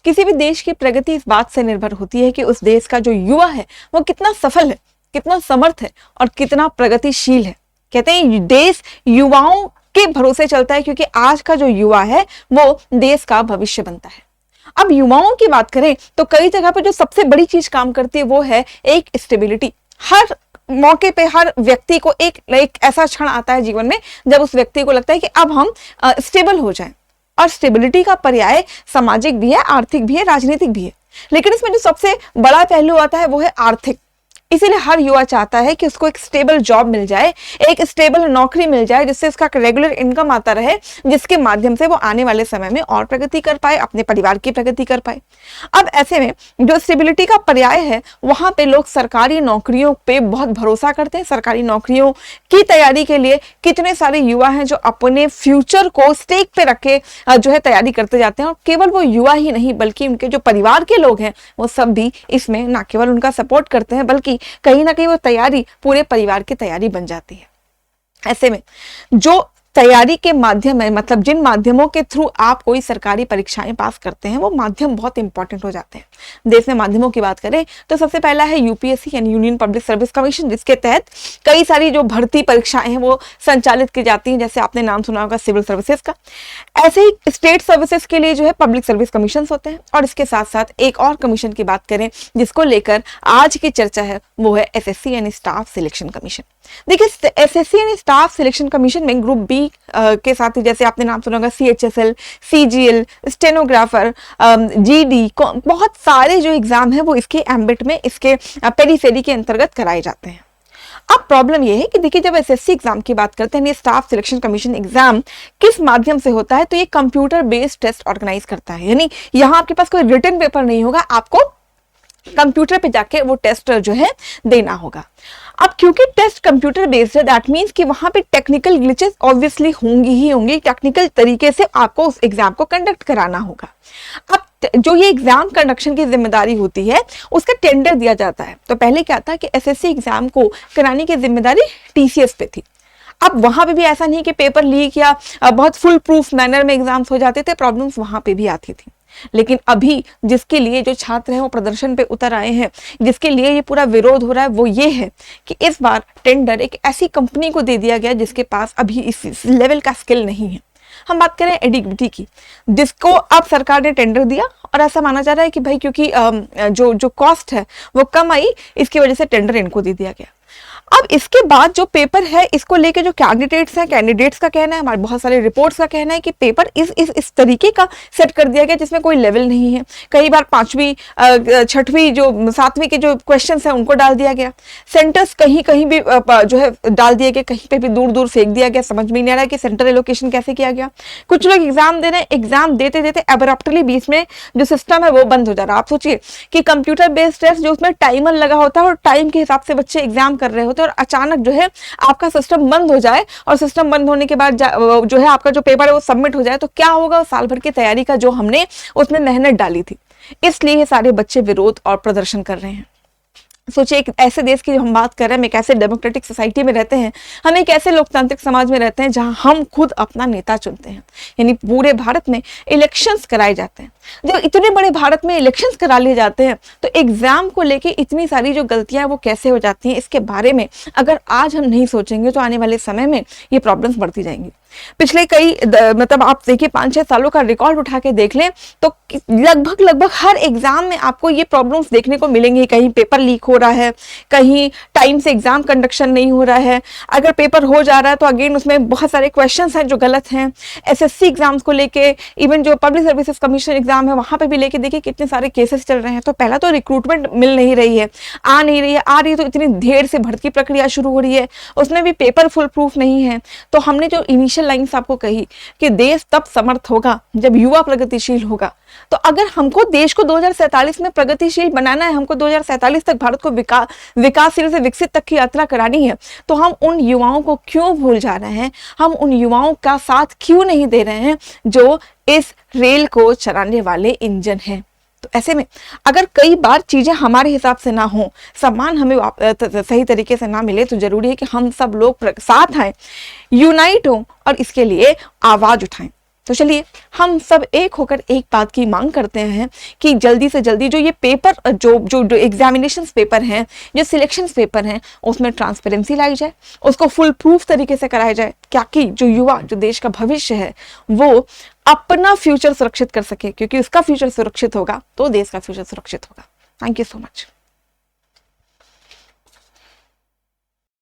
किसी भी देश की प्रगति इस बात से निर्भर होती है कि उस देश का जो युवा है वो कितना सफल है, कितना समर्थ है और कितना प्रगतिशील है। कहते हैं देश युवाओं के भरोसे चलता है, क्योंकि आज का जो युवा है वो देश का भविष्य बनता है। अब युवाओं की बात करें तो कई जगह पर जो सबसे बड़ी चीज काम करती है वो है एक स्टेबिलिटी। हर मौके पे हर व्यक्ति को एक ऐसा क्षण आता है जीवन में जब उस व्यक्ति को लगता है कि अब हम स्टेबल हो जाएं। और स्टेबिलिटी का पर्याय सामाजिक भी है, आर्थिक भी है, राजनीतिक भी है। लेकिन इसमें जो सबसे बड़ा पहलू आता है वो है आर्थिक। इसीलिए हर युवा चाहता है कि उसको एक स्टेबल जॉब मिल जाए, एक स्टेबल नौकरी मिल जाए, जिससे उसका रेगुलर इनकम आता रहे, जिसके माध्यम से वो आने वाले समय में और प्रगति कर पाए, अपने परिवार की प्रगति कर पाए। अब ऐसे में जो स्टेबिलिटी का पर्याय है वहां पे लोग सरकारी नौकरियों पे बहुत भरोसा करते हैं। सरकारी नौकरियों की तैयारी के लिए कितने सारे युवा हैं जो अपने फ्यूचर को स्टेक पे रख के जो है तैयारी करते जाते हैं। और केवल वो युवा ही नहीं बल्कि उनके जो परिवार के लोग हैं वो सब भी इसमें ना केवल उनका सपोर्ट करते हैं बल्कि कहीं ना कहीं वो तैयारी पूरे परिवार की तैयारी बन जाती है। ऐसे में जो तैयारी के माध्यम है, मतलब जिन माध्यमों के थ्रू आप कोई सरकारी परीक्षाएं पास करते हैं, वो माध्यम बहुत इंपॉर्टेंट हो जाते हैं। देश में माध्यमों की बात करें तो सबसे पहला है यूपीएससी यानी यूनियन पब्लिक सर्विस कमीशन, जिसके तहत कई सारी जो भर्ती परीक्षाएं हैं वो संचालित की जाती हैं, जैसे आपने नाम सुना होगा सिविल सर्विसेज का। ऐसे ही स्टेट सर्विसेज के लिए जो है पब्लिक सर्विस कमीशन होते हैं। और इसके साथ साथ एक और कमीशन की बात करें जिसको लेकर आज की चर्चा है वो है एसएससी यानी स्टाफ सिलेक्शन कमीशन। देखिए एसएससी यानी स्टाफ सिलेक्शन कमीशन में ग्रुप बी के साथ ही जैसे आपने नाम सुना होगा सीएचएसएल, सीजीएल, स्टेनोग्राफर, जीडी, बहुत सारे जो एग्जाम है वो इसके एम्बिट में, इसके पेरिफेरी के अंतर्गत कराए जाते हैं। अब प्रॉब्लम यह है कि देखिए जब एसएससी एग्जाम की बात करते हैं, स्टाफ सिलेक्शन कमीशन एग्जाम किस माध्यम से होता है, तो ये कंप्यूटर बेस्ड टेस्ट ऑर्गेनाइज करता है। यानी यहाँ आपके पास कोई रिटन पेपर नहीं होगा, आपको कंप्यूटर पे जाके वो टेस्ट जो है देना होगा। अब क्योंकि टेस्ट कंप्यूटर बेस्ड है, दैट मींस कि वहां पे टेक्निकल ग्लिचेस ऑब्वियसली होंगी ही होंगी। टेक्निकल तरीके से आपको उस एग्जाम को कंडक्ट कराना होगा। अब जो ये एग्जाम कंडक्शन की जिम्मेदारी होती है उसका टेंडर दिया जाता है। तो पहले क्या था कि एसएससी एग्जाम को कराने की जिम्मेदारी टीसीएस पे थी। अब वहां पे भी ऐसा नहीं कि पेपर लीक या बहुत फुल प्रूफ मैनर में एग्जाम्स हो जाते थे, प्रॉब्लम्स वहां पे भी आती थी। लेकिन अभी जिसके लिए जो छात्र हैं वो प्रदर्शन पे उतर आए हैं, जिसके लिए ये पूरा विरोध हो रहा है, वो ये है कि इस बार टेंडर एक ऐसी कंपनी को दे दिया गया जिसके पास अभी इस लेवल का स्किल नहीं है। हम बात करें एडिक्विटी की, जिसको अब सरकार ने टेंडर दिया और ऐसा माना जा रहा है कि भाई क्योंकि जो कॉस्ट है वो कम आई, इसकी वजह से टेंडर इनको दे दिया गया। अब इसके बाद जो पेपर है इसको लेके जो कैंडिडेट्स हैं, कैंडिडेट्स का कहना है, हमारे बहुत सारे रिपोर्ट्स का कहना है कि पेपर इस तरीके का सेट कर दिया गया जिसमें कोई लेवल नहीं है। कई बार 5वीं 6वीं जो 7वीं के जो क्वेश्चंस हैं उनको डाल दिया गया। सेंटर्स कहीं कहीं भी जो है डाल दिए गए, कहीं पे भी दूर दूर फेंक दिया गया। समझ में नहीं आ रहा है कि सेंटर एलोकेशन कैसे किया गया। कुछ लोग एग्जाम दे रहे हैं, एग्जाम देते देते एब्रप्टली बीच में जो सिस्टम है वो बंद हो जा रहा है। आप सोचिए कि कंप्यूटर बेस्ड टेस्ट जो उसमें टाइमर लगा होता है और टाइम के हिसाब से बच्चे एग्जाम कर रहे होते हैं और अचानक जो है आपका सिस्टम बंद हो जाए और सिस्टम बंद होने के बाद जो है आपका जो पेपर है वो सबमिट हो जाए, तो क्या होगा? साल भर की तैयारी का जो हमने उसमें मेहनत डाली थी। इसलिए ये सारे बच्चे विरोध और प्रदर्शन कर रहे हैं। सोचिए एक ऐसे देश की हम बात कर रहे हैं, हम एक ऐसे डेमोक्रेटिक सोसाइटी में रहते हैं, हम एक ऐसे लोकतांत्रिक समाज में रहते हैं जहां हम खुद अपना नेता चुनते हैं। यानी पूरे भारत में इलेक्शंस कराए जाते हैं। जब इतने बड़े भारत में इलेक्शंस करा लिए जाते हैं तो एग्जाम को लेके इतनी सारी जो गलतियां वो कैसे हो जाती हैं, इसके बारे में अगर आज हम नहीं सोचेंगे तो आने वाले समय में ये प्रॉब्लम्स बढ़ती जाएंगी। पिछले मतलब आप देखिए 5-6 सालों का रिकॉर्ड उठा के देख लें तो लगभग हर एग्जाम में आपको ये प्रॉब्लम्स देखने को मिलेंगी। कहीं पेपर लीक हो रहा है, कहीं टाइम से एग्जाम कंडक्शन नहीं हो रहा है, अगर पेपर हो जा रहा है तो अगेन उसमें बहुत सारे क्वेश्चंस हैं जो गलत हैं। एसएससी एग्जाम्स को लेके, इवन जो पब्लिक सर्विसेज कमीशन एग्जाम है वहां पे भी लेके देखिए कितने सारे केसेस चल रहे हैं। तो पहला तो रिक्रूटमेंट मिल नहीं रही है, आ नहीं रही है, आ रही है तो इतनी देर से भर्ती प्रक्रिया शुरू हो रही है, उसमें भी पेपर फुल प्रूफ नहीं है। तो हमने जो इनिशियल लाइन्स आपको कही कि देश तब समर्थ होगा जब युवा प्रगतिशील होगा। तो अगर हमको देश को 2047 में प्रगतिशील बनाना है, हमको 2047 तक भारत को विकासशील से विकसित तक की यात्रा करानी है, तो हम उन युवाओं को क्यों भूल जा रहे हैं? हम उन युवाओं का साथ क्यों नहीं दे रहे हैं जो इस रेल को चलाने वाले इंजन हैं? तो ऐसे में अगर कई बार चीजें हमारे हिसाब से ना हो, सम्मान हमें सही तरीके से ना मिले, तो जरूरी है कि हम सब लोग साथ आए, यूनाइट हो और इसके लिए आवाज उठाएं। तो चलिए हम सब एक होकर एक बात की मांग करते हैं कि जल्दी से जल्दी जो ये पेपर जो एग्जामिनेशन पेपर हैं, जो सिलेक्शन पेपर हैं, उसमें ट्रांसपेरेंसी लाई जाए, उसको फुल प्रूफ तरीके से कराया जाए, क्या कि जो युवा, जो देश का भविष्य है, वो अपना फ्यूचर सुरक्षित कर सके, क्योंकि उसका फ्यूचर सुरक्षित होगा तो देश का फ्यूचर सुरक्षित होगा। Thank you so much.